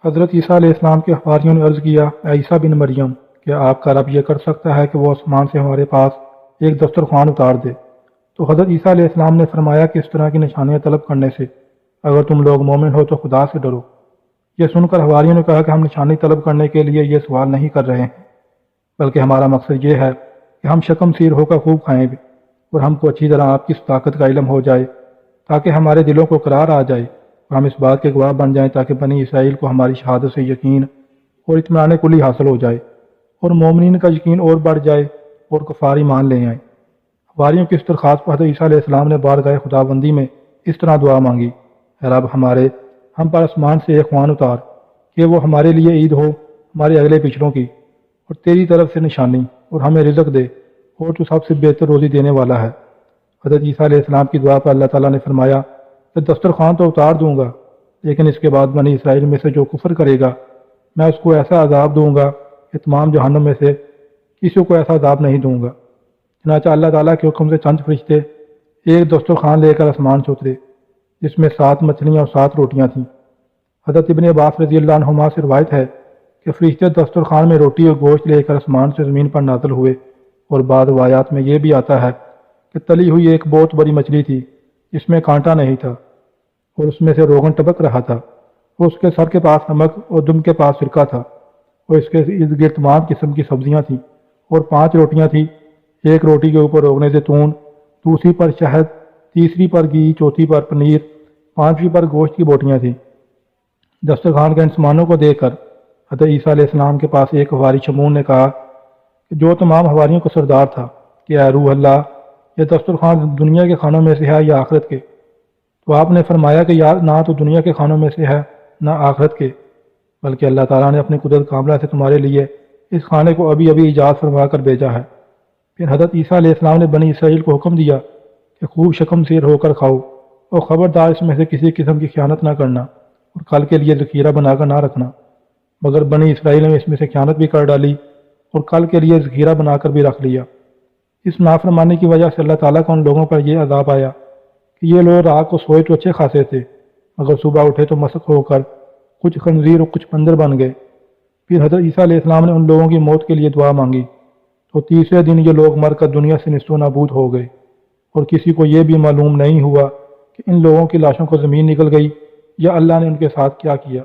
حضرت عیسیٰ علیہ السلام کے حواریوں نے عرض کیا، اے عیسیٰ بن مریم، کیا آپ کا رب یہ کر سکتا ہے کہ وہ آسمان سے ہمارے پاس ایک دسترخوان اتار دے؟ تو حضرت عیسیٰ علیہ السلام نے فرمایا کہ اس طرح کی نشانیاں طلب کرنے سے اگر تم لوگ مومن ہو تو خدا سے ڈرو۔ یہ سن کر حواریوں نے کہا کہ ہم نشانی طلب کرنے کے لیے یہ سوال نہیں کر رہے ہیں، بلکہ ہمارا مقصد یہ ہے کہ ہم شکم سیر ہو کر خوب کھائیں بھی اور ہم کو اچھی طرح آپ کی صداقت کا علم ہو جائے تاکہ ہمارے دلوں کو قرار آ جائے اور ہم اس بات کے گواہ بن جائیں تاکہ بنی اسرائیل کو ہماری شہادت سے یقین اور اطمینان کلی حاصل ہو جائے اور مومنین کا یقین اور بڑھ جائے اور کفار ایمان لے آئیں۔ حواریوں کی اس درخواست پر حضرت عیسیٰ علیہ السلام نے بارگاہ خداوندی میں اس طرح دعا مانگی، اے رب ہمارے، ہم پر آسمان سے ایک خوان اتار کہ وہ ہمارے لیے عید ہو ہمارے اگلے پچھڑوں کی اور تیری طرف سے نشانی، اور ہمیں رزق دے اور تو سب سے بہتر روزی دینے والا ہے۔ حضرت عیسیٰ علیہ السلام کی دعا پر اللہ تعالیٰ نے فرمایا کہ دسترخوان تو اتار دوں گا، لیکن اس کے بعد بنی اسرائیل میں سے جو کفر کرے گا میں اس کو ایسا عذاب دوں گا کہ تمام جہنم میں سے کسی کو ایسا عذاب نہیں دوں گا۔ چنانچہ اللہ تعالیٰ کے حکم سے چند فرشتے ایک دسترخوان لے کر آسمان سے اترے جس میں 7 مچھلیاں اور 7 روٹیاں تھیں۔ حضرت ابن عباس رضی اللہ عنہما سے روایت ہے کہ فرشتے دسترخوان میں روٹی اور گوشت لے کر آسمان سے زمین پر نازل ہوئے، اور بعض روایات میں یہ بھی آتا ہے کہ تلی ہوئی ایک بہت بڑی مچھلی تھی جس میں کانٹا نہیں تھا اور اس میں سے روغن ٹپک رہا تھا، اور اس کے سر کے پاس نمک اور دم کے پاس سرکہ تھا، اور اس کے ارد گرد تمام قسم کی سبزیاں تھیں، اور 5 روٹیاں تھیں، ایک روٹی کے اوپر روغن زیتون، دوسری پر شہد، تیسری پر گھی، چوتھی پر پنیر، 5ویں پر گوشت کی بوٹیاں تھیں۔ دسترخوان کے ان سامانوں کو دیکھ کر حضرت عیسیٰ علیہ السلام کے پاس ایک حواری شمعون نے کہا کہ جو تمام حواریوں کا سردار تھا کہ اے روح اللہ، یہ دسترخوان دنیا کے کھانوں میں سے ہے یا آخرت کے؟ تو آپ نے فرمایا کہ یار نہ تو دنیا کے کھانوں میں سے ہے نہ آخرت کے، بلکہ اللہ تعالیٰ نے اپنی قدرت کاملہ سے تمہارے لیے اس کھانے کو ابھی ابھی ایجاد فرما کر بھیجا ہے۔ پھر حضرت عیسیٰ علیہ السلام نے بنی اسرائیل کو حکم دیا کہ خوب شکم سیر ہو کر کھاؤ اور خبردار اس میں سے کسی قسم کی خیانت نہ کرنا اور کل کے لیے ذخیرہ بنا کر نہ رکھنا۔ مگر بنی اسرائیل نے اس میں سے خیانت بھی کر ڈالی اور کل کے لیے ذخیرہ بنا کر بھی رکھ لیا۔ اس نافرمانی کی وجہ سے اللہ تعالیٰ کا ان لوگوں پر یہ عذاب آیا کہ یہ لوگ رات کو سوئے تو اچھے خاصے تھے، مگر صبح اٹھے تو مسخ ہو کر کچھ خنزیر اور کچھ بندر بن گئے۔ پھر حضرت عیسیٰ علیہ السلام نے ان لوگوں کی موت کے لیے دعا مانگی تو تیسرے دن یہ لوگ مر کر دنیا سے نست و نابود ہو گئے، اور کسی کو یہ بھی معلوم نہیں ہوا کہ ان لوگوں کی لاشوں کو زمین نکل گئی یا اللہ نے ان کے ساتھ کیا کیا۔